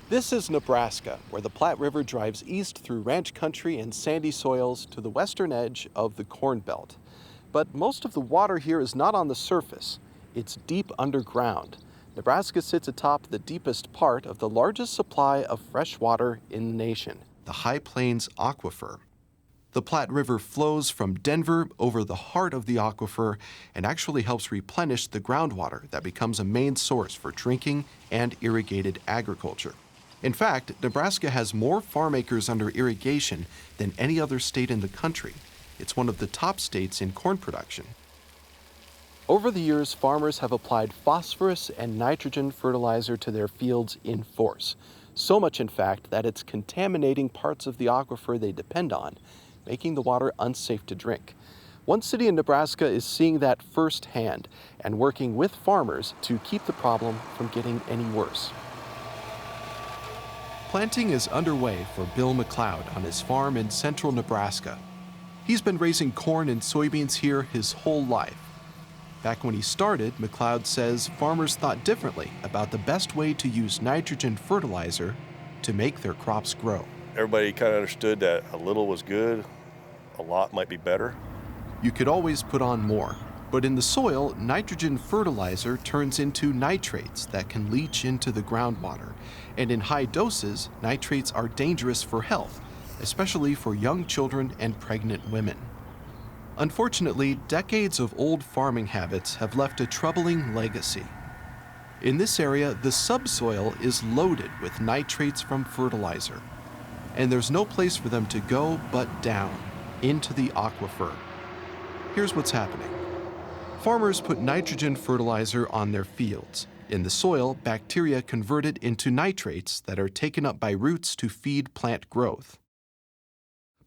This is Nebraska, where the Platte River drives east through ranch country and sandy soils to the western edge of the Corn Belt. But most of the water here is not on the surface. It's deep underground. Nebraska sits atop the deepest part of the largest supply of fresh water in the nation, the High Plains Aquifer. The Platte River flows from Denver over the heart of the aquifer and actually helps replenish the groundwater that becomes a main source for drinking and irrigated agriculture. In fact, Nebraska has more farm acres under irrigation than any other state in the country. It's one of the top states in corn production. Over the years, farmers have applied phosphorus and nitrogen fertilizer to their fields in force. So much, in fact, that it's contaminating parts of the aquifer they depend on, making the water unsafe to drink. One city in Nebraska is seeing that firsthand and working with farmers to keep the problem from getting any worse. Planting is underway for Bill McLeod on his farm in central Nebraska. He's been raising corn and soybeans here his whole life. Back when he started, McLeod says farmers thought differently about the best way to use nitrogen fertilizer to make their crops grow. Everybody kind of understood that a little was good, a lot might be better. You could always put on more, but in the soil, nitrogen fertilizer turns into nitrates that can leach into the groundwater. And in high doses, nitrates are dangerous for health, especially for young children and pregnant women. Unfortunately, decades of old farming habits have left a troubling legacy. In this area, the subsoil is loaded with nitrates from fertilizer, and there's no place for them to go but down, into the aquifer. Here's what's happening. Farmers put nitrogen fertilizer on their fields. In the soil, bacteria convert it into nitrates that are taken up by roots to feed plant growth.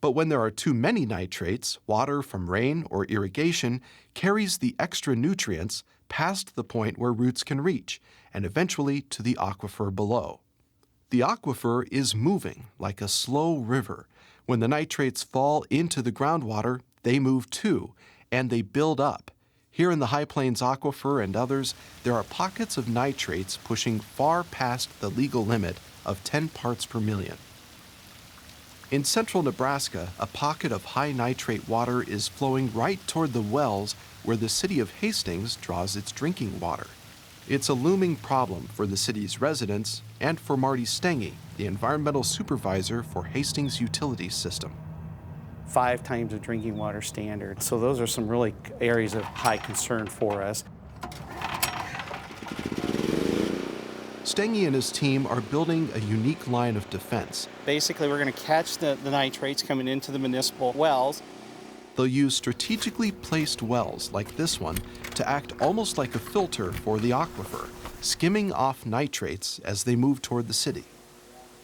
But when there are too many nitrates, water from rain or irrigation carries the extra nutrients past the point where roots can reach, and eventually to the aquifer below. The aquifer is moving like a slow river. When the nitrates fall into the groundwater, they move too, and they build up. Here in the High Plains Aquifer and others, there are pockets of nitrates pushing far past the legal limit of 10 parts per million. In central Nebraska, a pocket of high nitrate water is flowing right toward the wells where the city of Hastings draws its drinking water. It's a looming problem for the city's residents and for Marty Stengy, the environmental supervisor for Hastings Utility System. 5 times the drinking water standard. So those are some really areas of high concern for us. Stengy and his team are building a unique line of defense. Basically, we're going to catch the nitrates coming into the municipal wells. They'll use strategically placed wells like this one to act almost like a filter for the aquifer, skimming off nitrates as they move toward the city.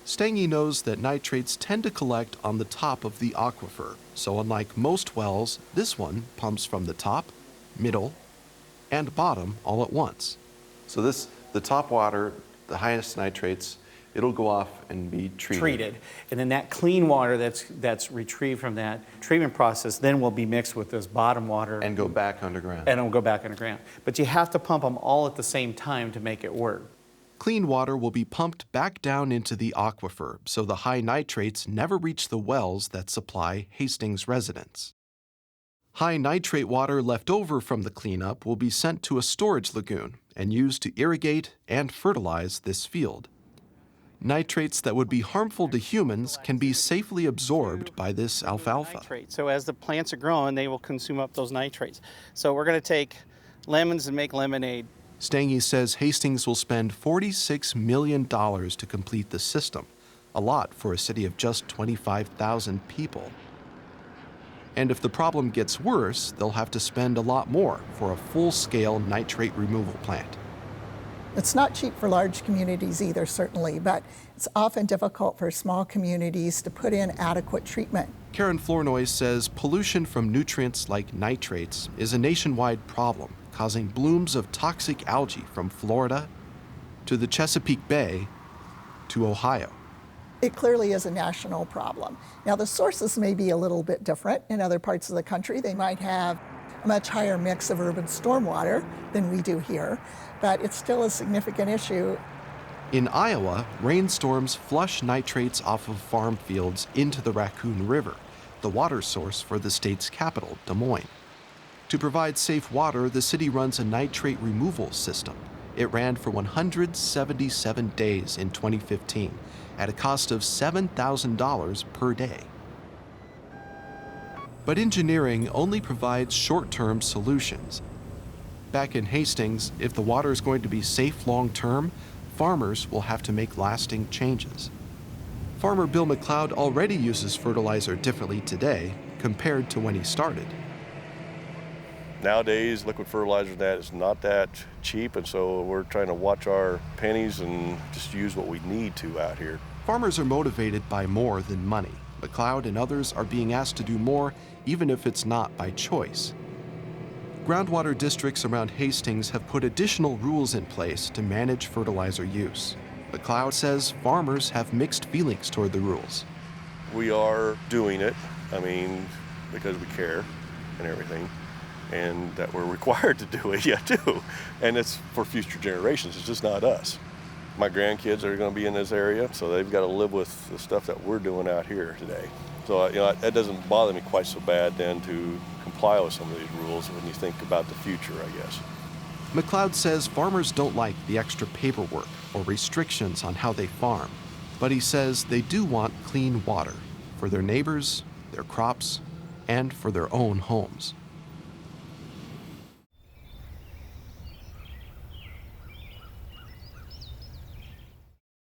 Stengy knows that nitrates tend to collect on the top of the aquifer, so unlike most wells, this one pumps from the top, middle, and bottom all at once. So the top water, the highest nitrates, it'll go off and be treated. And then that clean water that's retrieved from that treatment process then will be mixed with this bottom water. And go back underground. And it'll go back underground. But you have to pump them all at the same time to make it work. Clean water will be pumped back down into the aquifer, so the high nitrates never reach the wells that supply Hastings residents. High nitrate water left over from the cleanup will be sent to a storage lagoon and used to irrigate and fertilize this field. Nitrates that would be harmful to humans can be safely absorbed by this alfalfa. So as the plants are growing, they will consume up those nitrates. So we're going to take lemons and make lemonade. Stengy says Hastings will spend $46 million to complete the system, a lot for a city of just 25,000 people. And if the problem gets worse, they'll have to spend a lot more for a full-scale nitrate removal plant. It's not cheap for large communities either, certainly, but it's often difficult for small communities to put in adequate treatment. Karen Flournoy says pollution from nutrients like nitrates is a nationwide problem, causing blooms of toxic algae from Florida to the Chesapeake Bay to Ohio. It clearly is a national problem. Now, the sources may be a little bit different in other parts of the country. They might have a much higher mix of urban stormwater than we do here, but it's still a significant issue. In Iowa, rainstorms flush nitrates off of farm fields into the Raccoon River, the water source for the state's capital, Des Moines. To provide safe water, the city runs a nitrate removal system. It ran for 177 days in 2015 at a cost of $7,000 per day. But engineering only provides short-term solutions. Back in Hastings, if the water is going to be safe long-term, farmers will have to make lasting changes. Farmer Bill McLeod already uses fertilizer differently today compared to when he started. Nowadays, liquid fertilizer that is not that cheap, and so we're trying to watch our pennies and just use what we need to out here. Farmers are motivated by more than money. McLeod and others are being asked to do more, even if it's not by choice. Groundwater districts around Hastings have put additional rules in place to manage fertilizer use. McLeod says farmers have mixed feelings toward the rules. We are doing it, because we care and everything, and that we're required to do it, too. And it's for future generations, it's just not us. My grandkids are going to be in this area, so they've got to live with the stuff that we're doing out here today. So, that doesn't bother me quite so bad then to comply with some of these rules when you think about the future, I guess. McLeod says farmers don't like the extra paperwork or restrictions on how they farm, but he says they do want clean water for their neighbors, their crops, and for their own homes.